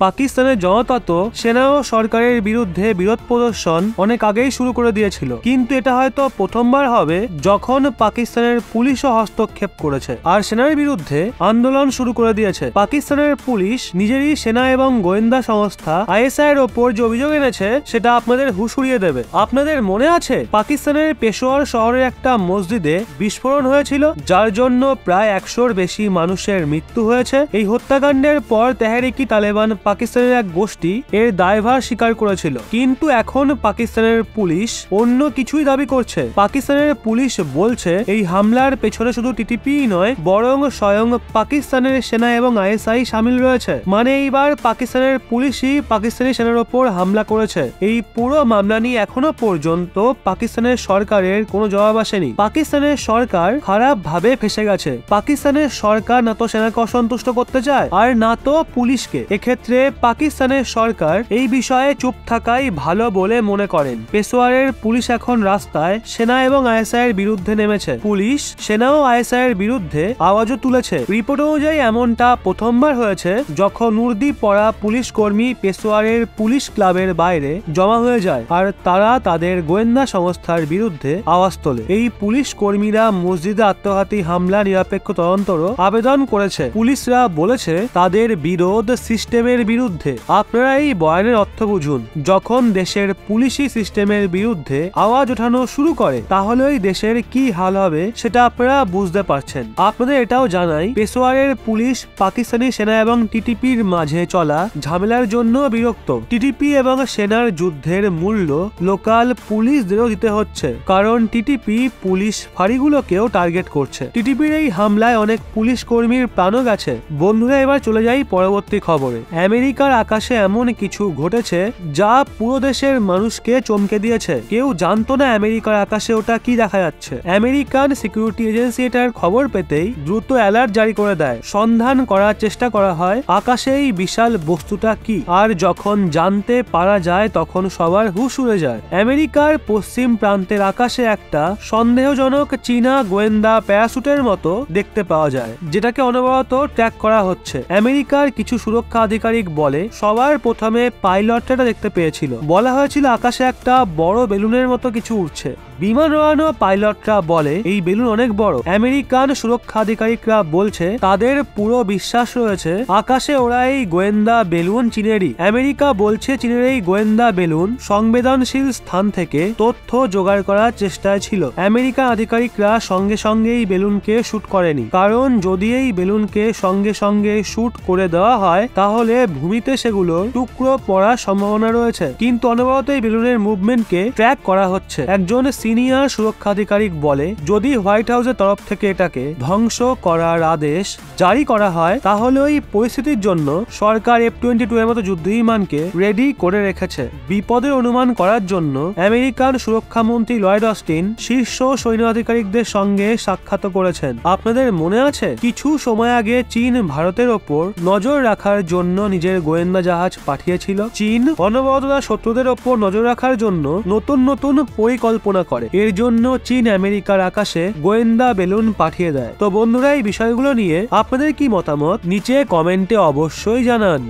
পাকিস্তানের জনতা তো সেনা ও সরকারের বিরুদ্ধে বিরোধ প্রদর্শন অনেক আগেই শুরু করে দিয়েছিল, কিন্তু এটা হয়তো প্রথমবার হবে যখন পাকিস্তানের পুলিশও হস্তক্ষেপ করেছে আর সেনার বিরুদ্ধে আন্দোলন শুরু করে দিয়েছে। পাকিস্তানের পুলিশ নিজেরই সেনা এবং গোয়েন্দা সংস্থা আইএসআই এর ওপর যে অভিযোগ এনেছে সেটা আপনাদের হুঁশ উড়িয়ে দেবে। আপনাদের মনে আছে পাকিস্তানের পেশোয়ার শহরের একটা মসজিদে বিস্ফোরণ হয়েছিল, যার জন্য প্রায় 100-র বেশি মানুষের মৃত্যু হয়েছে। এই হত্যাকাণ্ডের পর তেহরিকি তালেবান পাকিস্তানের এক গোষ্ঠী এর দায়ভার স্বীকার করেছিল, কিন্তু এখন পাকিস্তানের পুলিশ অন্য কিছুই দাবি করছে। পাকিস্তানের পুলিশ বলছে এই হামলার পেছনে শুধু টিটিপি নয়, বরং স্বয়ং পাকিস্তানের সেনা এবং আইএসআই শামিল রয়েছে। মানে এইবার পাকিস্তানের পুলিশই পাকিস্তানি সেনার ওপর হামলা করেছে। এই পুরো মামলা নিয়ে এখনো পর্যন্ত পাকিস্তানের সরকারের কোনো জবাব আসেনি। পাকিস্তানের সরকার খারাপ ভাবে ফেসে গেছে। পাকিস্তানের সরকার না তো সেনাকে অসন্তুষ্ট করতে চায় আর না তো পুলিশকে। এক্ষেত্রে পাকিস্তানের সরকার এই বিষয়ে চুপ থাকাই ভালো বলে মনে করেন। পেশোয়ারের পুলিশ এখন রাস্তায় সেনা এবং আইএসআই এর বিরুদ্ধে নেমেছে। পুলিশ সেনা ও আইএসআই এর বিরুদ্ধে আওয়াজও তুলেছে। রিপোর্ট অনুযায়ী এমনটা প্রথমবার হয়েছে যখন উর্দি পরা পুলিশ কর্মী পেশোয়ারের পুলিশ ক্লাবের বাইরে জমা হয়ে যায় আর তারা তাদের গোয়েন্দা সংস্থার বিরুদ্ধে আওয়াজ তোলে। এই পুলিশ কর্মীরা মসজিদে আত্মঘাতী হামলা নিরপেক্ষ তদন্তেরও আবেদন করেছে। পুলিশরা বলেছে তাদের বিরোধ সিস্টেমের বিরুদ্ধে। আপনারা এই বয়ানের অর্থ বুঝুন। যখন দেশের পুলিশি সিস্টেমের বিরুদ্ধে আওয়াজ ওঠানো শুরু করে তাহলে ওই দেশের কি হাল হবে সেটা আপনারা বুঝতে পারছেন। আপনাদের এটাও জানাই, পেশোয়ারের পুলিশ পাকিস্তানি সেনা এবং টিটিপির মাঝে চলা ঝামেলার জন্য বিরক্ত। টিটিপি এবং সেনার যুদ্ধের মূল্য লোকাল পুলিশদেরও দিতে হচ্ছে, কারণ টিটিপি পুলিশ ফাঁড়িগুলোকেও টার্গেট করছে। টিটিপির এই হামলায় অনেক পুলিশ কর্মীর প্রাণও গেছে। বন্ধুরা, এবার চলে যাই পরবর্তী খবরে। আমেরিকার আকাশে এমন কিছু ঘটেছে যা পুরো দেশের মানুষকে চমকে দিয়েছে। কেউ জানতো না আমেরিকার আকাশে ওটা কি দেখা যাচ্ছে। আমেরিকান সিকিউরিটি এজেন্সি এটার খবর পেতেই দ্রুত অ্যালার্ট জারি করে দেয়। সন্ধান করার চেষ্টা করা হয় আকাশে এই বিশাল বস্তুটা কি, আর যখন জানতে পারা যায় তখন সবার হুঁশ উড়ে যায়। আমেরিকার পশ্চিম প্রান্তের আকাশে একটা সন্দেহজনক চীনা গোয়েন্দা প্যারাসুটের মতো দেখতে পাওয়া যায়, যেটাকে অনবরত ট্র্যাক করা হচ্ছে। আমেরিকার কিছু সুরক্ষা আধিকারিক বলে সবার প্রথমে পাইলটটা দেখতে পেয়েছিল। বলা হয়েছিল আকাশে একটা বড় বেলুনের মতো কিছু উঠছে। বিমান ওড়ানো পাইলটরা বলে এই বেলুন অনেক বড়। আমেরিকান সুরক্ষা আধিকারিকরা বলছে তাদের পুরো বিশ্বাস রয়েছে আকাশে ওরা এই গোয়েন্দা বেলুন চীনেরই। আমেরিকা বলছে চীনের এই গোয়েন্দা বেলুন সংবেদনশীল স্থান থেকে তথ্য জোগাড় করার চেষ্টায় ছিল। আমেরিকান আধিকারিকরা সঙ্গে সঙ্গে এই বেলুনকে শুট করেনি, কারণ যদি এই বেলুনকে সঙ্গে সঙ্গে শুট করে দেওয়া হয় তাহলে ভূমিতে সেগুলোর টুকরো পড়ার সম্ভাবনা রয়েছে। কিন্তু অনবরত এই বেলুনের মুভমেন্টকে ট্র্যাক করা হচ্ছে। একজন সিনিয়র সুরক্ষা আধিকারিক বলে যদি হোয়াইট হাউসের তরফ থেকে এটাকে ধ্বংস করার আদেশ জারি করা হয় তাহলে ওই পরিস্থিতির জন্য সরকার F-22 এর মতো যুদ্ধ বিমানকে রেডি করে রেখেছে। বিপদের অনুমান করার জন্য আমেরিকান সুরক্ষা মন্ত্রী লয়েড অস্টিন শীর্ষ সৈন্য আধিকারিকদের সঙ্গে সাক্ষাৎ করেছেন। আপনাদের মনে আছে কিছু সময় আগে চীন ভারতের ওপর নজর রাখার জন্য নিজের গোয়েন্দা জাহাজ পাঠিয়েছিল। চীন অনবরত শত্রুদের ওপর নজর রাখার জন্য নতুন নতুন পরিকল্পনা করে। এর জন্য চীন আমেরিকার আকাশে গোয়েন্দা বেলুন পাঠিয়ে দেয়। তো বন্ধুরা, এই বিষয়গুলো নিয়ে আপনাদের কি মতামত নিচে কমেন্টে অবশ্যই জানান।